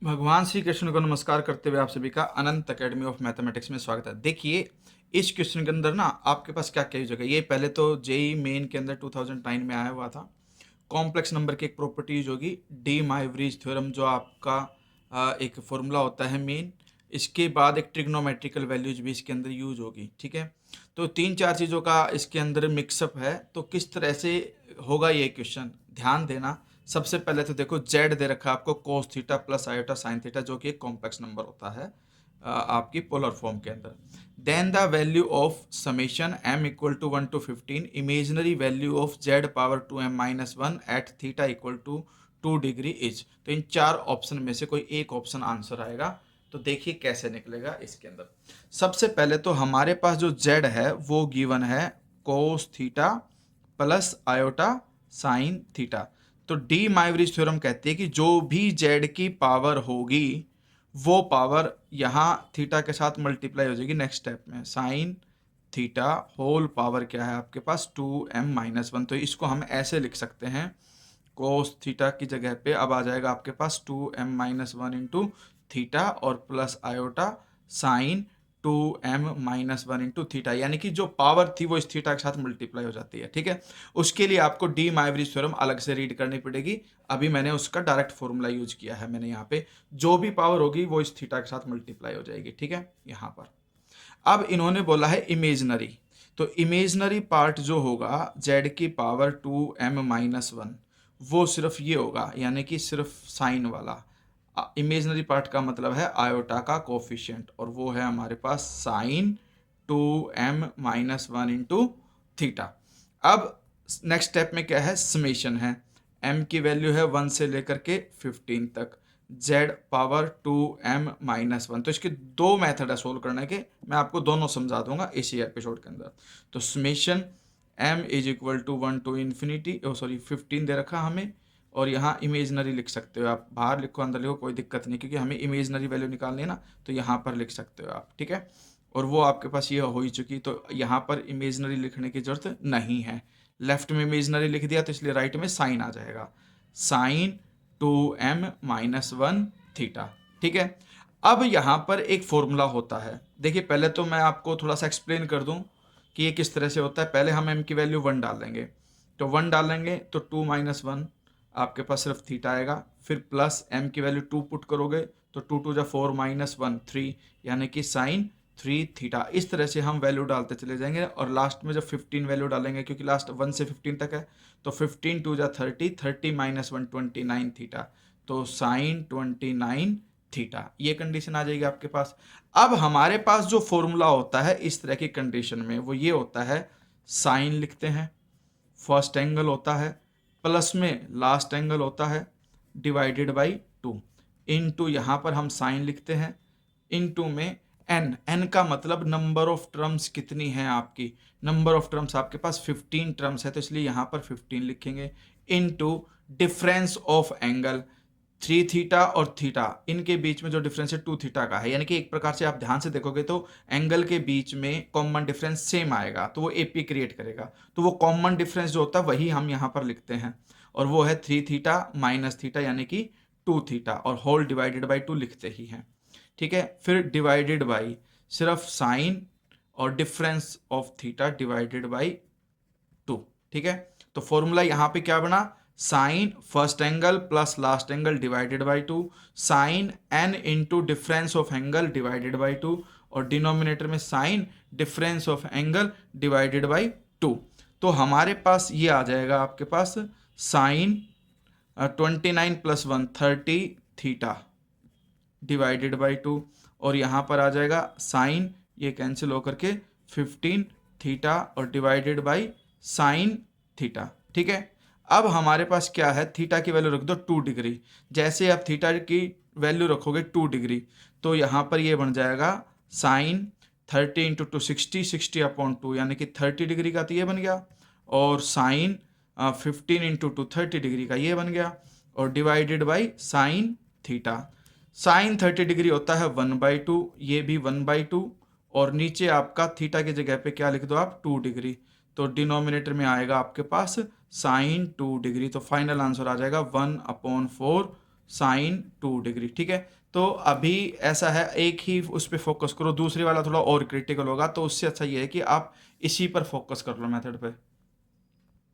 भगवान श्री कृष्ण को नमस्कार करते हुए आप सभी का अनंत अकेडमी ऑफ मैथमेटिक्स में स्वागत है। देखिए, इस क्वेश्चन के अंदर ना आपके पास क्या क्या यूज होगा। ये पहले तो जेई मेन के अंदर 2009 में आया हुआ था। कॉम्प्लेक्स नंबर की एक प्रॉपर्टी यूज होगी, डी माइवरीज थ्योरम, जो आपका एक फॉर्मूला होता है मेन। इसके बाद एक ट्रिग्नोमेट्रिकल वैल्यूज भी इसके अंदर यूज होगी। ठीक है, तो तीन चार चीज़ों का इसके अंदर मिक्सअप है। तो किस तरह से होगा ये क्वेश्चन, ध्यान देना। सबसे पहले तो देखो, जेड दे रखा है आपको cos theta plus iota sine theta, जो कि एक कॉम्प्लेक्स नंबर होता है आपकी पोलर फॉर्म के अंदर। Then the value of summation m equal to 1 to 15, imaginary value of z power 2m-1 at theta equal to 2 degree is. तो इन चार ऑप्शन में से कोई एक ऑप्शन आंसर आएगा। तो देखिए कैसे निकलेगा इसके अंदर। सबसे पहले तो हमारे पास जो z है वो गिवन है cos theta plus iota sine theta. तो डी माइवरीज थ्योरम कहती है कि जो भी z की पावर होगी वो पावर यहाँ थीटा के साथ मल्टीप्लाई हो जाएगी नेक्स्ट स्टेप में। साइन थीटा होल पावर क्या है आपके पास 2m-1। तो इसको हम ऐसे लिख सकते हैं, कोस थीटा की जगह पे अब आ जाएगा आपके पास 2m-1 इंटू थीटा और plus iota sine 2m-1 into theta, यानी कि जो पावर थी वो इस थीटा के साथ मल्टीप्लाई हो जाती है। ठीक है, उसके लिए आपको डी माइवरीज थ्योरम अलग से रीड करनी पड़ेगी। अभी मैंने उसका डायरेक्ट फॉर्मूला यूज किया है। मैंने यहाँ पे जो भी पावर होगी वो इस थीटा के साथ मल्टीप्लाई हो जाएगी। ठीक है, यहाँ पर अब इन्होंने बोला है इमेजनरी। तो इमेजनरी पार्ट जो होगा z की पावर 2m-1 वो सिर्फ ये होगा, यानी कि सिर्फ साइन वाला। इमेजनरी पार्ट का मतलब है आयोटा का कोफिशिएंट, और वो है हमारे पास साइन 2m-1 इंटू थीटा। अब नेक्स्ट स्टेप में क्या है, समेशन है। m की वैल्यू है 1 से लेकर के 15 तक, z पावर 2m-1। तो इसके दो मेथड है सोल्व करने के, मैं आपको दोनों समझा दूंगा इसी एपिसोड के अंदर। तो summation m is equal to 1 to infinity, sorry 15 दे रखा हमें, और यहाँ इमेजनरी लिख सकते हो आप, बाहर लिखो अंदर लिखो कोई दिक्कत नहीं, क्योंकि हमें इमेजनरी वैल्यू निकालनी है ना, तो यहाँ पर लिख सकते हो आप। ठीक है, और वो आपके पास ये हो ही चुकी, तो यहाँ पर इमेजनरी लिखने की जरूरत नहीं है। लेफ्ट में इमेजनरी लिख दिया तो इसलिए राइट में साइन आ जाएगा, साइन 2m-1 थीटा। ठीक है, अब यहाँ पर एक फॉर्मूला होता है। देखिए, पहले तो मैं आपको थोड़ा सा एक्सप्लेन कर दूं कि ये किस तरह से होता है। पहले हम m की वैल्यू 1 डाल देंगे, तो 1 डालेंगे तो 2-1 आपके पास सिर्फ थीटा आएगा। फिर प्लस m की वैल्यू 2 पुट करोगे तो 2×4 - 1 3, यानी कि साइन 3 थीटा। इस तरह से हम वैल्यू डालते चले जाएंगे, और लास्ट में जब 15 वैल्यू डालेंगे, क्योंकि लास्ट 1 से 15 तक है, तो 15×2 = 30, 30 - 1 29 थीटा, तो साइन 29 थीटा। ये कंडीशन आ जाएगी आपके पास। अब हमारे पास जो फॉर्मूला होता है इस तरह की कंडीशन में, वो ये होता है, साइन लिखते हैं, फर्स्ट एंगल होता है, प्लस में लास्ट एंगल होता है, डिवाइडेड बाई 2, इनटू यहाँ पर हम साइन लिखते हैं, इनटू में n का मतलब नंबर ऑफ टर्म्स कितनी है आपकी। नंबर ऑफ टर्म्स आपके पास 15 टर्म्स है, तो इसलिए यहाँ पर 15 लिखेंगे, into difference of angle 3 theta और थीटा, इनके बीच में जो डिफरेंस है 2 थीटा का है। यानी कि एक प्रकार से आप ध्यान से देखोगे तो एंगल के बीच में कॉमन डिफरेंस सेम आएगा, तो वो एपी क्रिएट करेगा। तो वो कॉमन डिफरेंस जो होता है वही हम यहाँ पर लिखते हैं, और वो है 3 थीटा माइनस थीटा, यानी कि 2 थीटा, और होल डिवाइडेड बाई 2 लिखते ही हैं। ठीक है, फिर डिवाइडेड बाई सिर्फ साइन और difference of theta divided by 2। ठीक है, तो फॉर्मूला यहाँ पे क्या बना, sine first angle plus last angle divided by 2, sine n into difference of angle divided by 2, और डिनोमिनेटर में sine difference of angle divided by 2। तो हमारे पास ये आ जाएगा आपके पास साइन 29 + 1 30 थीटा डिवाइडेड बाई 2, और यहाँ पर आ जाएगा साइन, ये कैंसिल होकर के 15 थीटा और डिवाइडेड बाई साइन थीटा। ठीक है, अब हमारे पास क्या है, थीटा की वैल्यू रख दो 2 डिग्री। जैसे आप थीटा की वैल्यू रखोगे 2 डिग्री, तो यहाँ पर ये बन जाएगा साइन 30 × 2 60, 60/2, यानी कि 30 डिग्री का तो ये बन गया, और साइन 15 × 2 30 डिग्री का ये बन गया, और divided by sine theta. Sine 30 degree होता है 1/2, ये भी 1/2, और नीचे आपका थीटा की जगह पे क्या लिख दो आप, 2 डिग्री, तो डिनोमिनेटर में आएगा आपके पास साइन 2 डिग्री। तो फाइनल आंसर आ जाएगा 1/4 साइन 2 डिग्री। ठीक है, तो अभी ऐसा है, एक ही उस पर फोकस करो, दूसरी वाला थोड़ा और क्रिटिकल होगा, तो उससे अच्छा ये है कि आप इसी पर फोकस कर लो मेथड पे।